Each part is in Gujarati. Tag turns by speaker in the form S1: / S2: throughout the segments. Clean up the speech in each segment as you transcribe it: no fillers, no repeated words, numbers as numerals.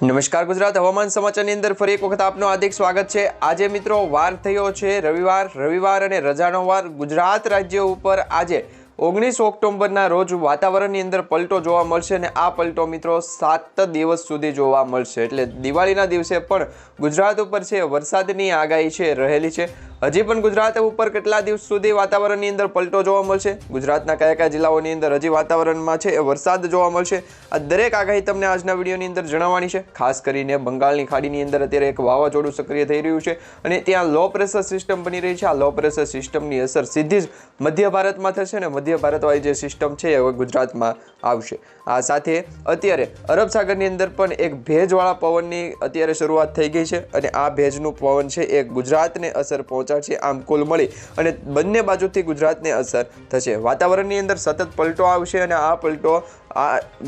S1: નમસ્કાર ગુજરાત હવામાન સમાચારની અંદર ફરી એક વખત આપનું હાર્દિક સ્વાગત છે। આજે મિત્રો વાર થયો છે રવિવાર અને રજાનો વાર। ગુજરાત રાજ્ય ઉપર આજે 19 ઓક્ટોબરના રોજ વાતાવરણની અંદર પલટો જોવા મળશે અને આ પલટો મિત્રો 7 દિવસ સુધી જોવા મળશે। એટલે દિવાળીના દિવસે પણ ગુજરાત ઉપર છે વરસાદની આગાહી છે રહેલી છે। હજી પણ ગુજરાત ઉપર કેટલા દિવસ સુધી વાતાવરણની અંદર પલટો જોવા મળશે, ગુજરાતના કયા જિલ્લાઓની અંદર હજી વાતાવરણમાં છે એ વરસાદ જોવા મળશે, આ દરેક આગાહી તમને આજના વિડીયોની અંદર જણાવવાની છે। ખાસ કરીને બંગાળની ખાડીની અંદર અત્યારે એક વાવાઝોડું સક્રિય થઈ રહ્યું છે અને ત્યાં લો પ્રેશર સિસ્ટમ બની રહી છે। આ લો પ્રેશર સિસ્ટમની અસર સીધી જ મધ્ય ભારતમાં થશે અને મધ્ય ભારતવાળી જે સિસ્ટમ છે એ હવે ગુજરાતમાં આવશે। આ સાથે અત્યારે અરબ સાગરની અંદર પણ એક ભેજવાળા પવનની અત્યારે શરૂઆત થઈ ગઈ છે અને આ ભેજનું પવન છે એ ગુજરાતને અસર પહોંચાડશે। આમ કુલ મળી અને બંને બાજુથી ગુજરાતને અસર થશે। વાતાવરણની અંદર સતત પલટો આવશે અને આ પલટો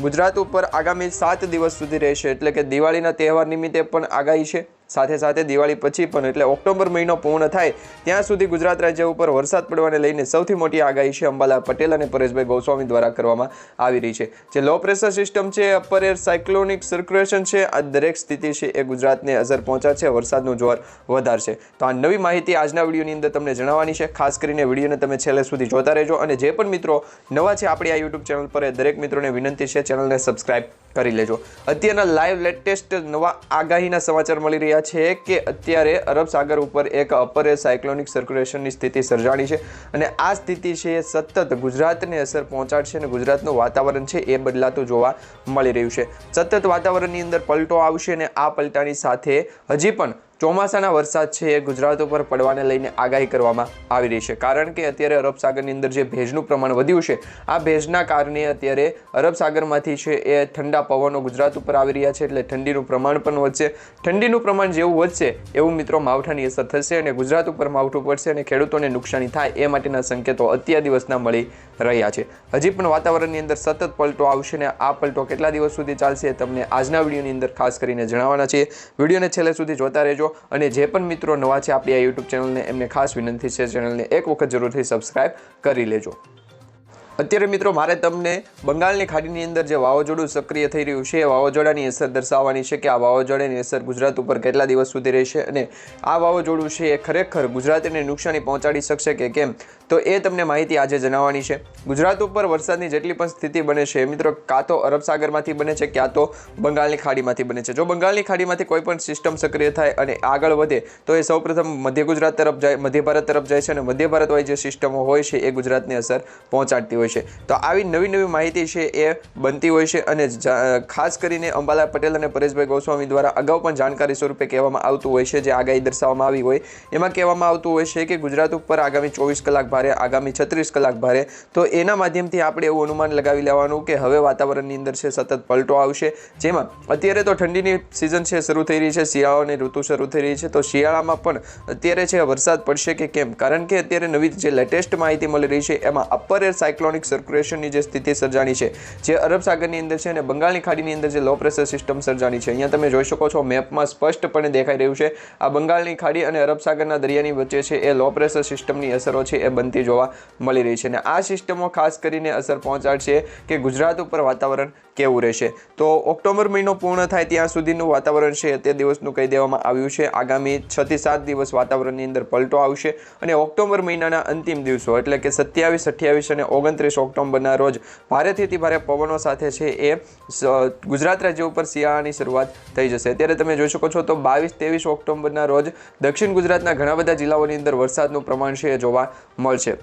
S1: ગુજરાત ઉપર આગામી 7 દિવસ સુધી રહેશે। એટલે કે દિવાળીના તહેવાર નિમિત્તે પણ આગાહી છે, સાથે સાથે દિવાળી પછી પણ એટલે ઓક્ટોબર મહિનો પૂર્ણ થાય ત્યાં સુધી ગુજરાત રાજ્ય ઉપર વરસાદ પડવાને લઈને સૌથી મોટી આગાહી છે અંબાલાલ પટેલ અને પરેશભાઈ ગોસ્વામી દ્વારા કરવામાં આવી રહી છે। જે લો પ્રેશર સિસ્ટમ છે, અપર એર સાયક્લોનિક સર્ક્યુલેશન છે, આ દરેક સ્થિતિ છે એ ગુજરાતને અસર પહોંચાડશે, વરસાદનું જોર વધારશે। તો આ નવી માહિતી આજના વિડીયોની અંદર તમને જણાવવાની છે। ખાસ કરીને વિડીયોને તમે છેલ્લે સુધી જોતા રહેજો અને જે પણ મિત્રો નવા છે આપણી આ યુટ્યુબ ચેનલ પર એ દરેક મિત્રોને વિનંતી છે ચેનલને સબસ્ક્રાઇબ કરી લેજો। અત્યારના લાઈવ લેટેસ્ટ નવા આગાહીના સમાચાર મળી રહ્યા છે કે અત્યારે અરબ સાગર ઉપર એક અપર એર સાયક્લોનિક સર્ક્યુલેશનની સ્થિતિ સર્જાણી છે અને આ સ્થિતિ છે એ સતત ગુજરાતને અસર પહોંચાડશે અને ગુજરાતનું વાતાવરણ છે એ બદલાતું જોવા મળી રહ્યું છે। સતત વાતાવરણની અંદર પલટો આવશે અને આ પલટાની સાથે હજી પણ ચોમાસાના વરસાદ છે એ ગુજરાત ઉપર પડવાને લઈને આગાહી કરવામાં આવી રહી છે, કારણ કે અત્યારે અરબ સાગરની અંદર જે ભેજનું પ્રમાણ વધ્યું છે આ ભેજના કારણે અત્યારે અરબ સાગરમાંથી છે એ ઠંડા પવનો ગુજરાત ઉપર આવી રહ્યા છે, એટલે ઠંડીનું પ્રમાણ પણ વધશે। ઠંડીનું પ્રમાણ જેવું વધશે એવું મિત્રો માવઠાની અસર થશે અને ગુજરાત ઉપર માવઠું પડશે અને ખેડૂતોને નુકસાની થાય એ માટેના સંકેતો અત્યાર દિવસના મળી રહ્યા છે। હજી પણ વાતાવરણની અંદર સતત પલટો આવશે અને આ પલટો કેટલા દિવસ સુધી ચાલશે તમને આજના વિડીયોની અંદર ખાસ કરીને જણાવવાના છે। વિડીયોને છેલ્લે સુધી જોતા રહેજો અને જે પણ મિત્રો નવા છે આપણી આ યુટ્યુબ ચેનલને એમને ખાસ વિનંતી છે ચેનલને એક વખત જરૂરથી સબસ્ક્રાઇબ કરી લેજો। અત્યારે મિત્રો મારે તમને બંગાળની ખાડીની અંદર જે વાવાઝોડું સક્રિય થઈ રહ્યું છે એ વાવાઝોડાની અસર દર્શાવવાની છે કે આ વાવાઝોડાની અસર ગુજરાત ઉપર કેટલા દિવસ સુધી રહેશે અને આ વાવાઝોડું છે એ ખરેખર ગુજરાતને નુકસાની પહોંચાડી શકશે કે કેમ, તો એ તમને માહિતી આજે જણાવવાની છે। ગુજરાત ઉપર વરસાદની જેટલી પણ સ્થિતિ બને છે મિત્રો કાં તો અરબ સાગરમાંથી બને છે ક્યાં તો બંગાળની ખાડીમાંથી બને છે। જો બંગાળની ખાડીમાંથી કોઈ પણ સિસ્ટમ સક્રિય થાય અને આગળ વધે તો એ સૌપ્રથમ મધ્ય ગુજરાત તરફ જાય, મધ્ય ભારત તરફ જાય છે અને મધ્ય ભારતવાળી જે સિસ્ટમો હોય છે એ ગુજરાતને અસર પહોંચાડતી હોય છે। તો આવી નવી માહિતી છે એ બનતી હોય છે અને ખાસ કરીને અંબાલાલ પટેલ અને પરેશભાઈ ગોસ્વામી દ્વારા અગાઉ પણ જાણકારી સ્વરૂપે કહેવામાં આવતું હોય છે, જે આગાહી દર્શાવવામાં આવી હોય એમાં કહેવામાં આવતું હોય છે કે ગુજરાત ઉપર આગામી 24 કલાક ભારે, આગામી 36 કલાક ભારે। તો એના માધ્યમથી આપણે એવું અનુમાન લગાવી લેવાનું કે હવે વાતાવરણની અંદર છે સતત પલટો આવશે, જેમાં અત્યારે તો ઠંડીની સિઝન છે શરૂ થઈ રહી છે, શિયાળાની ઋતુ શરૂ થઈ રહી છે, તો શિયાળામાં પણ અત્યારે છે વરસાદ પડશે કે કેમ, કારણ કે અત્યારે નવી જે લેટેસ્ટ માહિતી મળી રહી છે એમાં અપર એર સાયક્લોનિક સર્ક્યુલેશનની જે સ્થિતિ સર્જાણી છે જે અરબ સાગરની અંદર છે અને બંગાળની ખાડીની અંદર જે લો પ્રેશર સિસ્ટમ સર્જાણી છે, અહીંયા તમે જોઈ શકો છો મેપમાં સ્પષ્ટપણે દેખાઈ રહ્યું છે આ બંગાળની ખાડી અને અરબ સાગરના દરિયાની વચ્ચે છે એ લો પ્રેશર સિસ્ટમની અસરો છે એ બનતી જોવા મળી રહી છે અને આ સિસ્ટમો ખાસ કરીને અસર પહોંચાડશે કે ગુજરાત ઉપર વાતાવરણ કેવું રહેશે। તો ઓક્ટોબર મહિનો પૂર્ણ થાય ત્યાં સુધીનું વાતાવરણ છે તે દિવસનું કહી દેવામાં આવ્યું છે। આગામી 6 થી 7 દિવસ વાતાવરણની અંદર પલટો આવશે અને ઓક્ટોબર મહિનાના અંતિમ દિવસો એટલે કે 27, 28 અને 29 ઓક્ટોબરના રોજ ભારેથી ભારે પવનો સાથે છે એ ગુજરાત રાજ્ય ઉપર શિયાળાની શરૂઆત થઈ જશે। અત્યારે તમે જોઈ શકો છો તો 22-23 ઓક્ટોબરના રોજ દક્ષિણ ગુજરાતના ઘણા બધા જિલ્લાઓની અંદર વરસાદનું પ્રમાણ છે એ જોવા મળશે।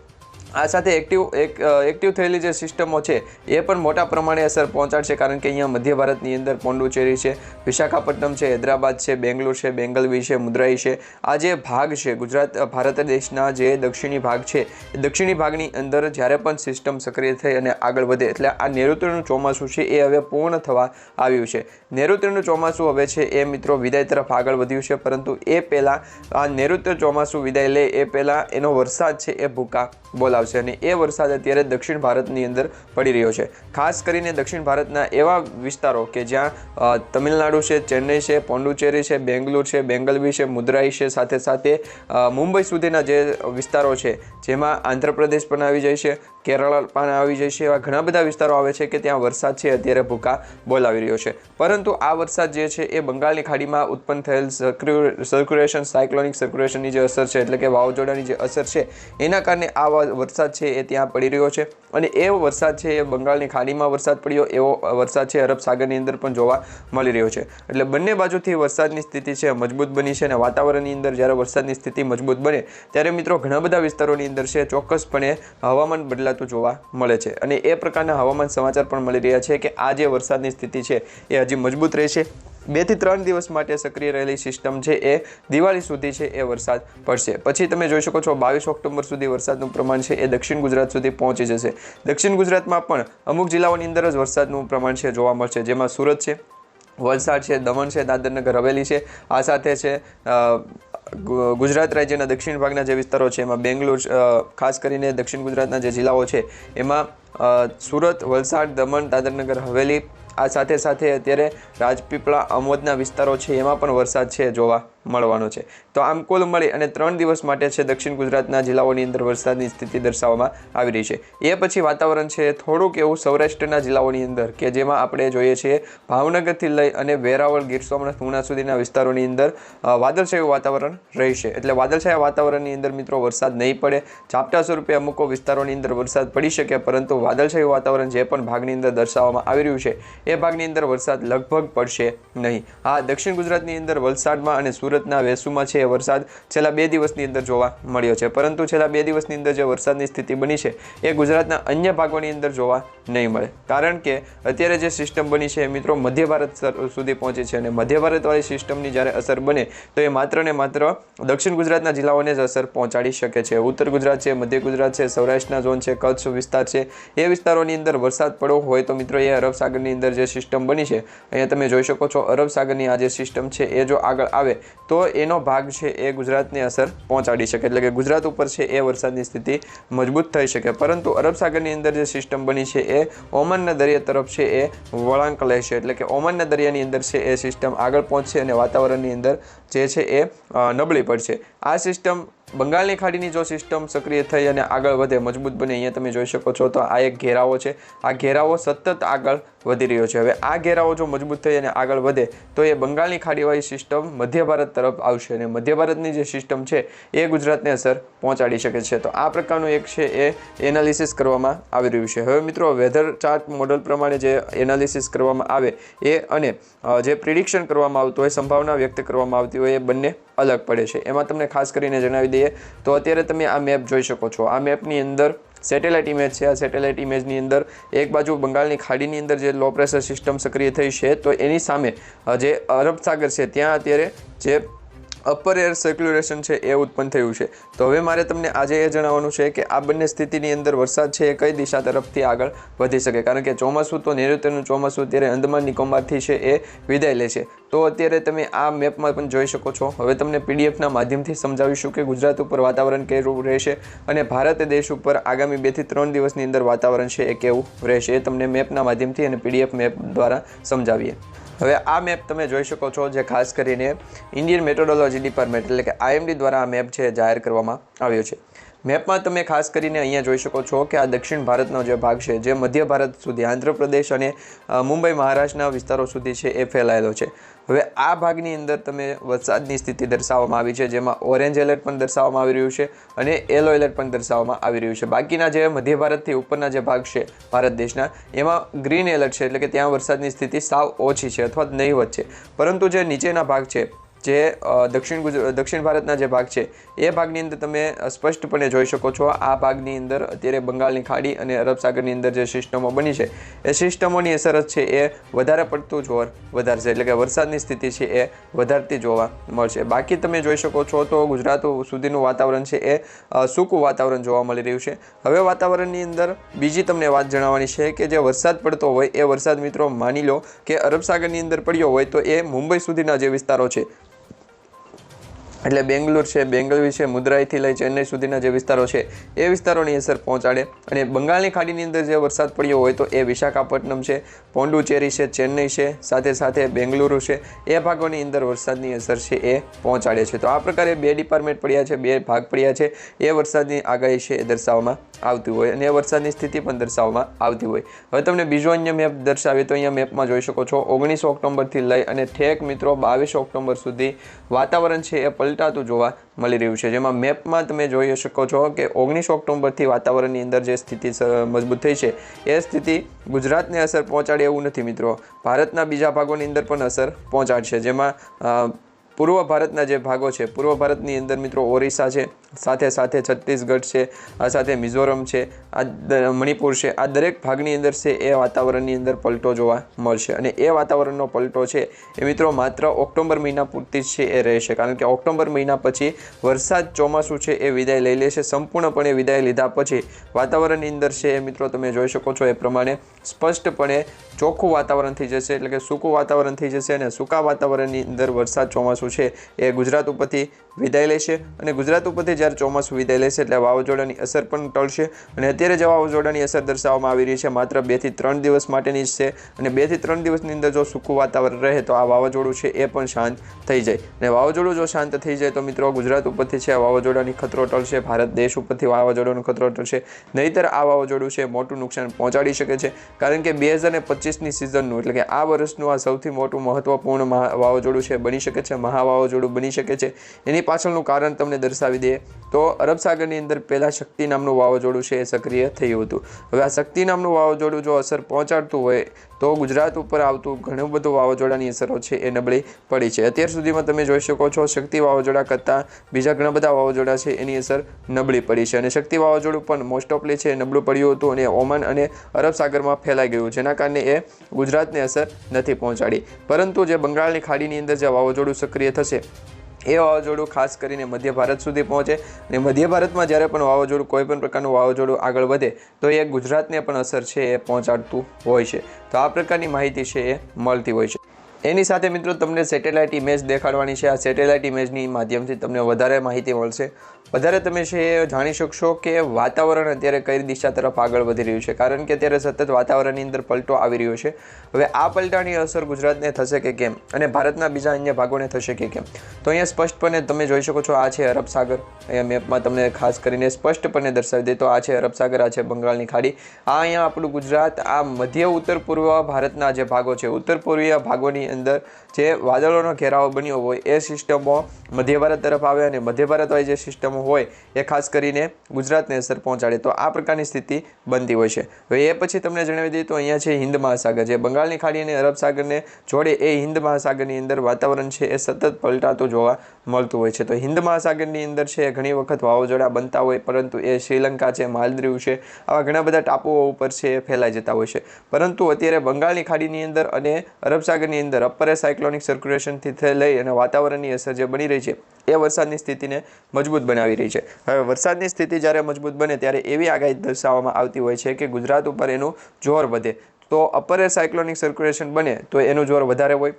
S1: આ સાથે એક્ટિવ થયેલી જે સિસ્ટમો છે એ પણ મોટા પ્રમાણે અસર પહોંચાડશે, કારણ કે અહીંયા મધ્ય ભારતની અંદર પોંડુચેરી છે, વિશાખાપટ્ટનમ છે, હૈદરાબાદ છે, બેંગ્લોર છે, બેંગલવી છે, મુદ્રાઈ છે, આ જે ભાગ છે ગુજરાત ભારત દેશના જે દક્ષિણી ભાગ છે એ દક્ષિણી ભાગની અંદર જ્યારે પણ સિસ્ટમ સક્રિય થઈ અને આગળ વધે એટલે આ નૈઋત્યનું ચોમાસું છે એ હવે પૂર્ણ થવા આવ્યું છે। નૈઋત્યનું ચોમાસું હવે છે એ મિત્રો વિદાય તરફ આગળ વધ્યું છે, પરંતુ એ પહેલાં આ નૈઋત્ય ચોમાસું વિદાય લે એ પહેલાં એનો વરસાદ છે એ ભૂકા બોલાવશે અને એ વરસાદ અત્યારે દક્ષિણ ભારતની અંદર પડી રહ્યો છે। ખાસ કરીને દક્ષિણ ભારતના એવા વિસ્તારો કે જ્યાં તમિલનાડુ છે, ચેન્નઈ છે, પોંડુચેરી છે, બેંગ્લોર છે, બેંગલવી છે, મુદ્રાઈ છે, સાથે મુંબઈ સુધીના જે વિસ્તારો છે જેમાં આંધ્રપ્રદેશ પણ આવી જાય છે, કેરળ પણ આવી જશે, એવા ઘણા બધા વિસ્તારો આવે છે કે ત્યાં વરસાદ છે અત્યારે ભૂકા બોલાવી રહ્યો છે. પરંતુ આ વરસાદ જે છે એ બંગાળની ખાડીમાં ઉત્પન્ન થયેલ સર્ક્યુલેશન, સાયક્લોનિક સર્ક્યુલેશનની જે અસર છે, એટલે કે વાવાઝોડાની જે અસર છે, એના કારણે આ વરસાદ છે એ ત્યાં પડી રહ્યો છે. અને એ વરસાદ છે એ બંગાળની ખાડીમાં વરસાદ પડ્યો એવો વરસાદ છે અરબ સાગરની અંદર પણ જોવા મળી રહ્યો છે. એટલે બંને બાજુથી વરસાદની સ્થિતિ છે મજબૂત બની છે. અને વાતાવરણની અંદર જ્યારે વરસાદની સ્થિતિ મજબૂત બને ત્યારે મિત્રો ઘણા બધા વિસ્તારોની અંદર છે ચોક્કસપણે હવામાન બદલાતું જોવા મળે છે. અને એ પ્રકારના હવામાન સમાચાર પણ મળી રહ્યા છે કે આ જે વરસાદની સ્થિતિ છે એ હજી મજબૂત રહેશે. 2 થી 3 દિવસ માટે સક્રિય રહેલી સિસ્ટમ છે એ દિવાળી સુધી છે એ વરસાદ પડશે. પછી તમે જોઈ શકો છો 22 ઓક્ટોબર સુધી વરસાદનું પ્રમાણ છે એ દક્ષિણ ગુજરાત સુધી પહોંચી જશે. દક્ષિણ ગુજરાતમાં પણ અમુક જિલ્લાઓની અંદર જ વરસાદનું પ્રમાણ છે જોવા મળશે, જેમાં સુરત છે, વલસાડ છે, દમણ છે, દાદરનગર હવેલી છે. આ સાથે છે ગુજરાત રાજ્યના દક્ષિણ ભાગના જે વિસ્તારો છે એમાં બેંગ્લોર, ખાસ કરીને દક્ષિણ ગુજરાતના જે જિલ્લાઓ છે એમાં સુરત, વલસાડ, દમણ, દાદરનગર હવેલી, આ સાથે સાથે અત્યારે રાજપીપળા, અમોદના વિસ્તારો છે એમાં પણ વરસાદ છે જોવા મળવાનો છે. તો આમ કુલ મળી અને 3 દિવસ માટે છે દક્ષિણ ગુજરાતના જિલ્લાઓની અંદર વરસાદની સ્થિતિ દર્શાવવામાં આવી રહી છે. એ પછી વાતાવરણ છે થોડુંક એવું સૌરાષ્ટ્રના જિલ્લાઓની અંદર કે જેમાં આપણે જોઈએ છીએ ભાવનગરથી લઈ અને વેરાવળ, ગીર સોમનાથ, ઉના સુધીના વિસ્તારોની અંદર વાદળછાયું વાતાવરણ રહેશે. એટલે વાદળછાયા વાતાવરણની અંદર મિત્રો વરસાદ નહીં પડે. ઝાપટા સ્વરૂપે અમુક વિસ્તારોની અંદર વરસાદ પડી શકે, પરંતુ વાદળછાયું વાતાવરણ જે પણ ભાગની અંદર દર્શાવવામાં આવી રહ્યું છે એ ભાગની અંદર વરસાદ લગભગ પડશે નહીં. હા, દક્ષિણ ગુજરાતની અંદર વલસાડમાં અને સુરતના વેસુમાં છે એ વરસાદ છેલ્લા 2 દિવસની અંદર જોવા મળ્યો છે, પરંતુ છેલ્લા 2 દિવસની અંદર જે વરસાદની સ્થિતિ બની છે એ ગુજરાતના અન્ય ભાગોની અંદર જોવા નહીં મળે. કારણ કે અત્યારે જે સિસ્ટમ બની છે મિત્રો મધ્ય ભારત સુધી પહોંચી છે. અને મધ્ય ભારતવાળી સિસ્ટમની જ્યારે અસર બને તો એ માત્ર ને માત્ર દક્ષિણ ગુજરાતના જિલ્લાઓને જ અસર પહોંચાડી શકે છે. ઉત્તર ગુજરાત છે, મધ્ય ગુજરાત છે, સૌરાષ્ટ્રના ઝોન છે, કચ્છ વિસ્તાર છે, એ વિસ્તારોની અંદર વરસાદ પડવો હોય તો મિત્રો એ અરબ સાગરની અંદર જે સિસ્ટમ બની છે, અહીંયા તમે જોઈ શકો છો અરબ સાગરની આ જે સિસ્ટમ છે એ જો આગળ આવે તો એનો ભાગ છે એ ગુજરાતને અસર પહોંચાડી શકે. એટલે કે ગુજરાત ઉપર છે એ વરસાદની સ્થિતિ મજબૂત થઈ શકે. પરંતુ અરબ સાગરની અંદર જે સિસ્ટમ બની છે એ ઓમાનના દરિયા તરફ છે એ વળાંક લેશે. એટલે કે ઓમાનના દરિયાની અંદર છે એ સિસ્ટમ આગળ પહોંચશે અને વાતાવરણની અંદર જે છે એ નબળી પડશે. આ સિસ્ટમ બંગાળની ખાડીની જો સિસ્ટમ સક્રિય થઈ અને આગળ વધે, મજબૂત બને, અહીંયા તમે જોઈ શકો છો તો આ એક ઘેરાવો છે. આ ઘેરાવો સતત આગળ વધી રહ્યો છે. હવે આ ઘેરાવો જો મજબૂત થઈ અને આગળ વધે તો એ બંગાળની ખાડીવાળી સિસ્ટમ મધ્ય ભારત તરફ આવશે અને મધ્ય ભારતની જે સિસ્ટમ છે એ ગુજરાતને અસર પહોંચાડી શકે છે. તો આ પ્રકારનું એક છે એ એનાલિસિસ કરવામાં આવી રહ્યું છે. હવે મિત્રો વેધર ચાર્ટ મોડલ પ્રમાણે જે એનાલિસિસ કરવામાં આવે એ અને જે પ્રિડિક્શન કરવામાં આવતું હોય, સંભાવના વ્યક્ત કરવામાં આવતી હોય, એ બંને અલગ પડે છે. એમાં તમને ખાસ કરીને જણાવી દઈએ તો અત્યારે તમે આ મેપ જોઈ શકો છો. આ મેપની અંદર સેટેલાઇટ ઇમેજ છે. આ સેટેલાઇટ ઇમેજની અંદર એક બાજુ બંગાળની ખાડીની અંદર જે લો પ્રેશર સિસ્ટમ સક્રિય થઈ છે તો એની સામે જે અરબ સાગર છે ત્યાં અત્યારે જે અપર એર સર્ક્યુલેશન છે એ ઉત્પન્ન થયું છે. તો હવે મારે તમને આજે એ જણાવવાનું છે કે આ બંને સ્થિતિની અંદર વરસાદ છે એ કઈ દિશા તરફથી આગળ વધી શકે. કારણ કે ચોમાસું તો નૈઋત્યનું ચોમાસું અત્યારે અંદમાન નિકોબારથી છે એ વિદાય લે છે. તો અત્યારે તમે આ મેપમાં પણ જોઈ શકો છો. હવે તમને પીડીએફના માધ્યમથી સમજાવીશું કે ગુજરાત ઉપર વાતાવરણ કેવું રહેશે અને ભારત દેશ ઉપર આગામી 2 થી 3 દિવસની અંદર વાતાવરણ છે એ કેવું રહેશે. એ તમને મેપના માધ્યમથી અને પીડીએફ મેપ દ્વારા સમજાવીએ. હવે આ મેપ તમે જોઈ શકો છો જે ખાસ કરીને ઇન્ડિયન મેટ્રોલોજી ડિપાર્ટમેન્ટ એટલે કે IMD દ્વારા આ મેપ છે જાહેર કરવામાં આવ્યો છે. મેપમાં તમે ખાસ કરીને અહીંયા જોઈ શકો છો કે આ દક્ષિણ ભારતનો જે ભાગ છે જે મધ્ય ભારત સુધી આંધ્રપ્રદેશ અને મુંબઈ મહારાષ્ટ્રના વિસ્તારો સુધી છે એ ફેલાયેલો છે. હવે આ ભાગની અંદર તમે વરસાદની સ્થિતિ દર્શાવવામાં આવી છે, જેમાં ઓરેન્જ એલર્ટ પણ દર્શાવવામાં આવી રહ્યું છે અને યલો એલર્ટ પણ દર્શાવવામાં આવી રહ્યું છે. બાકીના જે મધ્ય ભારતથી ઉપરના જે ભાગ છે ભારત દેશના એમાં ગ્રીન એલર્ટ છે. એટલે કે ત્યાં વરસાદની સ્થિતિ સાવ ઓછી છે અથવા નહીવત છે. પરંતુ જે નીચેના ભાગ છે જે દક્ષિણ ભારતના જે ભાગ છે એ ભાગની અંદર તમે સ્પષ્ટપણે જોઈ શકો છો. આ ભાગની અંદર અત્યારે બંગાળની ખાડી અને અરબ સાગરની અંદર જે સિસ્ટમો બની છે એ સિસ્ટમોની અસર જ છે એ વધારે પડતું જોર વધારશે. એટલે કે વરસાદની સ્થિતિ છે એ વધારતી જોવા મળશે. બાકી તમે જોઈ શકો છો તો ગુજરાત સુધીનું વાતાવરણ છે એ સૂકું વાતાવરણ જોવા મળી રહ્યું છે. હવે વાતાવરણની અંદર બીજી તમને વાત જણાવવાની છે કે જે વરસાદ પડતો હોય એ વરસાદ મિત્રો માની લો કે અરબ સાગરની અંદર પડ્યો હોય તો એ મુંબઈ સુધીના જે વિસ્તારો છે એટલે બેંગ્લોર છે, બેંગલવી છે, મુદ્રાઈથી લઈ ચેન્નઈ સુધીના જે વિસ્તારો છે એ વિસ્તારોની અસર પહોંચાડે. અને બંગાળની ખાડીની અંદર જે વરસાદ પડ્યો હોય તો એ વિશાખાપટ્ટનમ છે, પોંડુચેરી છે, ચેન્નઈ છે, સાથે સાથે બેંગલુરુ છે, એ ભાગોની અંદર વરસાદની અસર છે એ પહોંચાડે છે. તો આ પ્રકારે 2 ડિપાર્ટમેન્ટ પડ્યા છે, 2 ભાગ પડ્યા છે, એ વરસાદની આગાહી છે એ દર્શાવવામાં આવતી હોય અને એ વરસાદની સ્થિતિ પણ દર્શાવવામાં આવતી હોય। હવે તમને બીજો અન્ય મેપ દર્શાવીએ તો અહીંયા મેપમાં જોઈ શકો છો 19 ઓક્ટોબરથી લઈ અને ઠેક મિત્રો 22 ઓક્ટોબર સુધી વાતાવરણ છે એ પલટાતું જોવા મળી રહ્યું છે। જેમાં મેપમાં તમે જોઈ શકો છો કે 19 ઓક્ટોબરથી વાતાવરણની અંદર જે સ્થિતિ મજબૂત થઈ છે એ સ્થિતિ ગુજરાતને અસર પહોંચાડે એવું નથી મિત્રો, ભારતના બીજા ભાગોની અંદર પણ અસર પહોંચાડશે। જેમાં પૂર્વ ભારતના જે ભાગો છે, પૂર્વ ભારતની અંદર મિત્રો ઓરિસ્સા છે, સાથે સાથે છત્તીસગઢ છે, આ સાથે મિઝોરમ છે, આ મણિપુર છે, આ દરેક ભાગની અંદર છે એ વાતાવરણની અંદર પલટો જોવા મળશે અને એ વાતાવરણનો પલટો છે એ મિત્રો માત્ર ઓક્ટોબર મહિના પૂરતી જ છે એ રહેશે, કારણ કે ઓક્ટોબર મહિના પછી વરસાદ ચોમાસું છે એ વિદાય લઈ લેશે। સંપૂર્ણપણે વિદાય લીધા પછી વાતાવરણની અંદર છે એ મિત્રો તમે જોઈ શકો છો એ પ્રમાણે સ્પષ્ટપણે ચોખ્ખું વાતાવરણ થઈ જશે, એટલે કે સૂકું વાતાવરણ થઈ જશે અને સૂકા વાતાવરણની અંદર વરસાદ ચોમાસું છે એ ગુજરાત ઉપરથી વિદાય લેશે અને ગુજરાત ઉપરથી જ્યારે ચોમાસું વિદાય લેશે એટલે વાવાઝોડાની અસર પણ ટળશે અને અત્યારે જે વાવાઝોડાની અસર દર્શાવવામાં આવી રહી છે માત્ર 2 થી 3 દિવસ માટેની જ છે અને 2 થી 3 દિવસની અંદર જો સૂકું વાતાવરણ રહે તો આ વાવાઝોડું છે એ પણ શાંત થઈ જાય અને વાવાઝોડું જો શાંત થઈ જાય તો મિત્રો ગુજરાત ઉપરથી છે વાવાઝોડાની ખતરો ટળશે, ભારત દેશ ઉપરથી વાવાઝોડાનો ખતરો ટળશે, નહીંતર આ વાવાઝોડું છે મોટું નુકસાન પહોંચાડી શકે છે, કારણ કે 2025ની સિઝનનું એટલે કે આ વર્ષનું આ સૌથી મોટું મહત્વપૂર્ણ વાવાઝોડું છે બની શકે છે, મહા વાવાઝોડું બની શકે છે। એની પાછળનું કારણ તમને દર્શાવી દઈએ તો અરબ સાગરની અંદર પહેલાં શક્તિ નામનું વાવાઝોડું છે એ સક્રિય થયું હતું। હવે આ શક્તિ નામનું વાવાઝોડું જો અસર પહોંચાડતું હોય તો ગુજરાત ઉપર આવતું ઘણું બધું વાવાઝોડાની અસરો છે એ નબળી પડી છે। અત્યાર સુધીમાં તમે જોઈ શકો છો શક્તિ વાવાઝોડા કરતાં બીજા ઘણા બધા વાવાઝોડા છે એની અસર નબળી પડી છે અને શક્તિ વાવાઝોડું પણ મોસ્ટ ઓફલી છે નબળું પડ્યું હતું અને ઓમાન અને અરબ સાગરમાં ફેલાઈ ગયું, જેના કારણે એ ગુજરાતને અસર નથી પહોંચાડી। પરંતુ જે બંગાળની ખાડીની અંદર જે વાવાઝોડું સક્રિય થશે એ વાવાઝોડું ખાસ કરીને મધ્ય ભારત સુધી પહોંચે અને મધ્ય ભારતમાં જ્યારે પણ વાવાઝોડું કોઈ પણ પ્રકારનું વાવાઝોડું આગળ વધે તો એ ગુજરાતને પણ અસર છે એ પહોંચાડતું હોય છે। તો આ પ્રકારની માહિતી છે એ મળતી હોય છે। એની સાથે મિત્રો તમને સેટેલાઇટ ઇમેજ દેખાડવાની છે। આ સેટેલાઇટ ઇમેજની માધ્યમથી તમને વધારે માહિતી મળશે, વધારે તમે છે એ જાણી શકશો કે વાતાવરણ અત્યારે કઈ દિશા તરફ આગળ વધી રહ્યું છે, કારણ કે અત્યારે સતત વાતાવરણની અંદર પલટો આવી રહ્યો છે। હવે આ પલટાની અસર ગુજરાતને થશે કે કેમ અને ભારતના બીજા અન્ય ભાગોને થશે કે કેમ, તો અહીંયા સ્પષ્ટપણે તમે જોઈ શકો છો આ છે અરબ સાગર, અહીંયા મેપમાં તમને ખાસ કરીને સ્પષ્ટપણે દર્શાવી દે તો આ છે અરબ સાગર, આ છે બંગાળની ખાડી, આ અહીંયા આપણું ગુજરાત, આ મધ્ય ઉત્તર પૂર્વ ભારતના જે ભાગો છે, ઉત્તર પૂર્વીય ભાગોની અંદર જે વાદળોનો ઘેરાવો બન્યો હોય એ સિસ્ટમો મધ્ય ભારત તરફ આવે અને મધ્ય ભારતવાળી જે સિસ્ટમો હોય એ ખાસ કરીને ગુજરાતને અસર પહોંચાડે, તો આ પ્રકારની સ્થિતિ બનતી હોય છે। હવે એ પછી તમને જણાવી દઈએ તો અહીંયા છે હિન્દ મહાસાગર, જે બંગાળની ખાડી અને અરબ સાગરને જોડે એ હિન્દ મહાસાગરની અંદર વાતાવરણ છે એ સતત પલટાતું જોવા મળતું હોય છે। તો હિન્દ મહાસાગરની અંદર છે ઘણી વખત વાવાઝોડા બનતા હોય, પરંતુ એ શ્રીલંકા છે, માલદીવ છે, આવા ઘણા બધા ટાપુઓ ઉપર છે એ ફેલાઈ જતા હોય છે, પરંતુ અત્યારે બંગાળની ખાડીની અંદર અને અરબ સાગરની અંદર અપર સાયક્લોનિક સર્ક્યુલેશનથી લઈ અને વાતાવરણની અસર જે બની રહી છે એ વરસાદની સ્થિતિને મજબૂત બનાવી રહી છે। હવે વરસાદની સ્થિતિ જ્યારે મજબૂત બને ત્યારે એવી આગાહી દર્શાવવામાં આવતી હોય છે કે ગુજરાત ઉપર એનું જોર વધે, તો અપર સાયક્લોનિક સર્ક્યુલેશન બને તો એનું જોર વધારે હોય,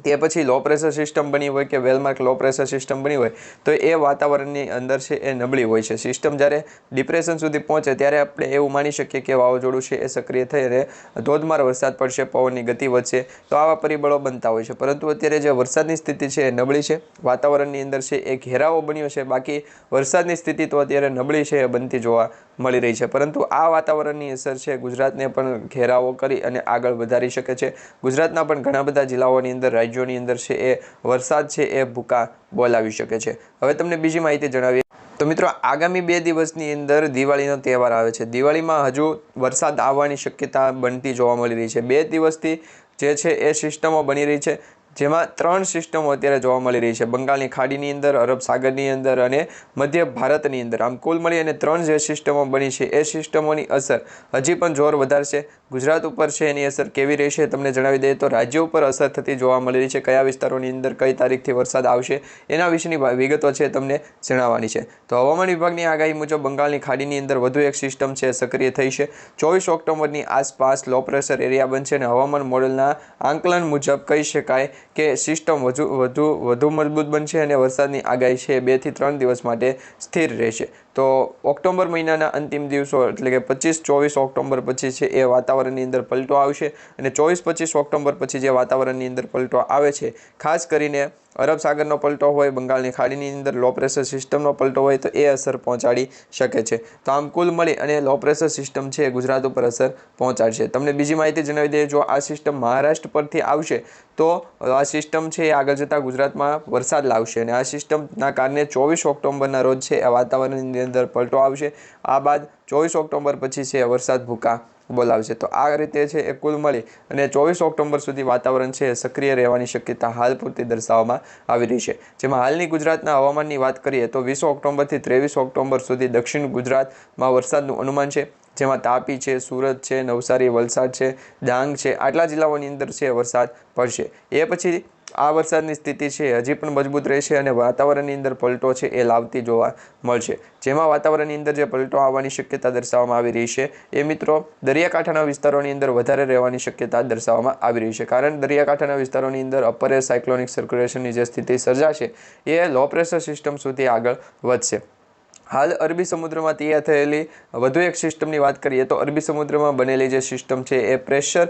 S1: તે પછી લો પ્રેશર સિસ્ટમ બની હોય કે વેલમાર્ક લો પ્રેશર સિસ્ટમ બની હોય તો એ વાતાવરણની અંદર છે એ નબળી હોય છે। સિસ્ટમ જ્યારે ડિપ્રેશન સુધી પહોંચે ત્યારે આપણે એવું માની શકીએ કે વાવાઝોડું છે એ સક્રિય થઈ અને ધોધમાર વરસાદ પડશે, પવનની ગતિ વધશે, તો આવા પરિબળો બનતા હોય છે। પરંતુ અત્યારે જે વરસાદની સ્થિતિ છે એ નબળી છે, વાતાવરણની અંદર છે એ ઘેરાવો બન્યો છે, બાકી વરસાદની સ્થિતિ તો અત્યારે નબળી છે એ બનતી જોવા મળી રહી છે। પરંતુ આ વાતાવરણની અસર છે ગુજરાતને પણ ઘેરાવો કરી અને આગળ વધારી શકે છે। ગુજરાતના પણ ઘણા બધા જિલ્લાઓની અંદર, રાજ્યોની અંદર છે એ વરસાદ છે એ ભૂકા બોલાવી શકે છે। હવે તમને બીજી માહિતી જણાવીએ તો મિત્રો આગામી 2 દિવસની અંદર દિવાળીનો તહેવાર આવે છે, દિવાળીમાં હજુ વરસાદ આવવાની શક્યતા બનતી જોવા મળી રહી છે। 2 દિવસથી જે છે એ સિસ્ટમો બની રહી છે, જેમાં 3 સિસ્ટમો અત્યારે જોવા મળી રહી છે, બંગાળની ખાડીની અંદર, અરબ સાગરની અંદર અને મધ્ય ભારતની અંદર। આમ કુલ મળી અને 3 જે સિસ્ટમો બની છે એ સિસ્ટમોની અસર હજી પણ જોર વધારશે। ગુજરાત ઉપર છે એની અસર કેવી રહેશે તમને જણાવી દઈએ તો રાજ્ય ઉપર અસર થતી જોવા મળી રહી છે, કયા વિસ્તારોની અંદર કઈ તારીખથી વરસાદ આવશે એના વિશેની વિગતો છે તમને જણાવવાની છે। તો હવામાન વિભાગની આગાહી મુજબ બંગાળની ખાડીની અંદર વધુ એક સિસ્ટમ છે સક્રિય થઈ છે, 24 ઓક્ટોબરની આસપાસ લો પ્રેશર એરિયા બનશે અને હવામાન મોડેલના આંકલન મુજબ કહી શકાય કે સિસ્ટમ વધુ મજબૂત બનશે અને વરસાદની આગાહી છે 2 થી 3 દિવસ માટે સ્થિર રહેશે। તો ઓક્ટોબર મહિનાના અંતિમ દિવસો એટલે કે 25-24 ઓક્ટોબર પછી છે એ વાતાવરણની અંદર પલટો આવશે અને 24-25 ઓક્ટોબર પછી જે વાતાવરણની અંદર પલટો આવે છે, ખાસ કરીને અરબ સાગરનો પલટો હોય, બંગાળની ખાડીની અંદર લો પ્રેશર સિસ્ટમનો પલટો હોય તો એ અસર પહોંચાડી શકે છે. તો આમ કુલ મળી અને લો પ્રેશર સિસ્ટમ છે ગુજરાત ઉપર અસર પહોંચાડશે. તમને બીજી માહિતી જણાવી દઈએ, જો આ સિસ્ટમ મહારાષ્ટ્ર પરથી આવશે તો આ સિસ્ટમ છે એ આગળ જતાં ગુજરાતમાં વરસાદ લાવશે અને આ સિસ્ટમના કારણે 24 ઓક્ટોબરના રોજ છે એ વાતાવરણની અંદર પલટો આવશે. આ બાદ 24 ઓક્ટોબર પછી છે વરસાદ ભૂકા બોલાવશે. તો આ રીતે છે એ કુલ મળી અને 24 ઓક્ટોબર સુધી વાતાવરણ છે સક્રિય રહેવાની શક્યતા હાલ પૂરતી દર્શાવવામાં આવી રહી છે. જેમાં હાલની ગુજરાતના હવામાનની વાત કરીએ તો 20 ઓક્ટોબરથી 23 ઓક્ટોબર સુધી દક્ષિણ ગુજરાતમાં વરસાદનું અનુમાન છે. જેમાં તાપી છે, સુરત છે, નવસારી, વલસાડ છે, ડાંગ છે, આટલા જિલ્લાઓની અંદર છે વરસાદ પડશે. એ પછી આ વરસાદની સ્થિતિ છે હજી પણ મજબૂત રહેશે અને વાતાવરણની અંદર પલટો છે એ લાવતી જોવા મળશે. જેમાં વાતાવરણની અંદર જે પલટો આવવાની શક્યતા દર્શાવવામાં આવી રહી છે એ મિત્રો દરિયાકાંઠાના વિસ્તારોની અંદર વધારે રહેવાની શક્યતા દર્શાવવામાં આવી રહી છે. કારણ દરિયાકાંઠાના વિસ્તારોની અંદર અપર એર સાયક્લોનિક સર્ક્યુલેશનની જે સ્થિતિ સર્જાશે એ લો પ્રેશર સિસ્ટમ સુધી આગળ વધશે. હાલ અરબી સમુદ્રમાં તૈયાર થયેલી વધુ એક સિસ્ટમની વાત કરીએ તો અરબી સમુદ્રમાં બનેલી જે સિસ્ટમ છે એ પ્રેશર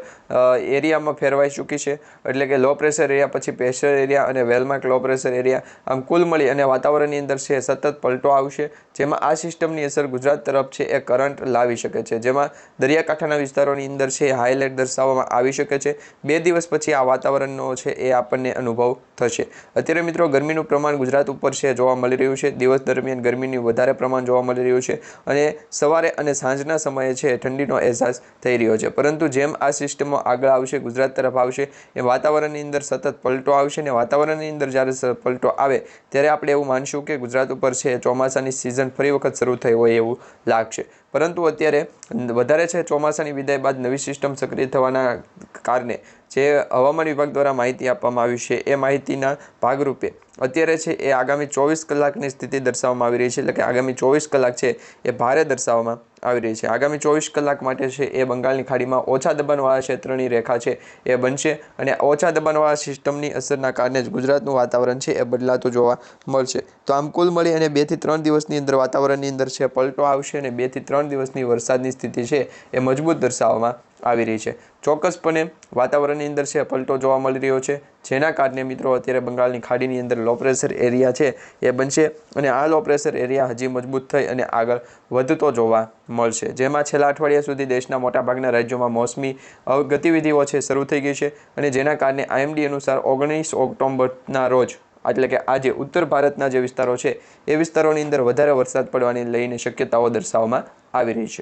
S1: એરિયામાં ફેરવાઈ ચૂકી છે. એટલે કે લો પ્રેશર એરિયા પછી પ્રેશર એરિયા અને વેલમાર્ક લો પ્રેશર એરિયા, આમ કુલ મળી અને વાતાવરણની અંદર છે સતત પલટો આવશે. જેમાં આ સિસ્ટમની અસર ગુજરાત તરફ છે એ કરંટ લાવી શકે છે. જેમાં દરિયાકાંઠાના વિસ્તારોની અંદર છે હાઇલાઇટ દર્શાવવામાં આવી શકે છે. 2 દિવસ પછી આ વાતાવરણનો છે એ આપણને અનુભવ થશે. અત્યારે મિત્રો ગરમીનું પ્રમાણ ગુજરાત ઉપર છે જોવા મળી રહ્યું છે. દિવસ દરમિયાન ગરમીની વધારે પ્રમાણ જોવા મળી રહ્યું છે અને સવારે અને સાંજના સમયે છે ઠંડીનો અહેસાસ થઈ રહ્યો છે. પરંતુ જેમ આ સિસ્ટમો આગળ આવશે, ગુજરાત તરફ આવશે, એ વાતાવરણની અંદર સતત પલટો આવશે અને વાતાવરણની અંદર જ્યારે પલટો આવે ત્યારે આપણે એવું માનશું કે ગુજરાત ઉપર છે ચોમાસાની સિઝન ફરી વખત શરૂ થઈ હોય એવું લાગશે. પરંતુ અત્યારે વધારે છે ચોમાસાની વિદાય બાદ નવી સિસ્ટમ સક્રિય થવાના કારણે જે હવામાન વિભાગ દ્વારા માહિતી આપવામાં આવી છે એ માહિતીના ભાગરૂપે અત્યારે છે એ આગામી 24 કલાકની સ્થિતિ દર્શાવવામાં આવી રહી છે. એટલે કે આગામી 24 કલાક છે એ ભારે દર્શાવવામાં આવી રહી છે. આગામી 24 કલાક માટે છે એ બંગાળની ખાડીમાં ઓછા દબાણવાળા ક્ષેત્રની રેખા છે એ બનશે અને ઓછા દબાણવાળા સિસ્ટમની અસરના કારણે જ ગુજરાતનું વાતાવરણ છે એ બદલાતું જોવા મળશે. તો આમ કુલ મળી અને 2 થી 3 દિવસની અંદર વાતાવરણની અંદર છે પલટો આવશે અને 2 થી 3 દિવસની વરસાદની સ્થિતિ છે એ મજબૂત દર્શાવવામાં આવી રહી છે. ચોક્કસપણે વાતાવરણની અંદર છે પલટો જોવા મળી રહ્યો છે, જેના કારણે મિત્રો અત્યારે બંગાળની ખાડીની અંદર લો પ્રેશર એરિયા છે એ બનશે અને આ લો પ્રેશર એરિયા હજી મજબૂત થઈ અને આગળ વધતો જોવા મળશે. જેમાં છેલ્લા અઠવાડિયા સુધી દેશના મોટાભાગના રાજ્યોમાં મોસમી ગતિવિધિઓ છે શરૂ થઈ ગઈ છે અને જેના કારણે IMD અનુસાર 19 ઓક્ટોબરના રોજ એટલે કે આજે ઉત્તર ભારતના જે વિસ્તારો છે એ વિસ્તારોની અંદર વધારે વરસાદ પડવાની લઈને શક્યતાઓ દર્શાવવામાં આવી રહી છે.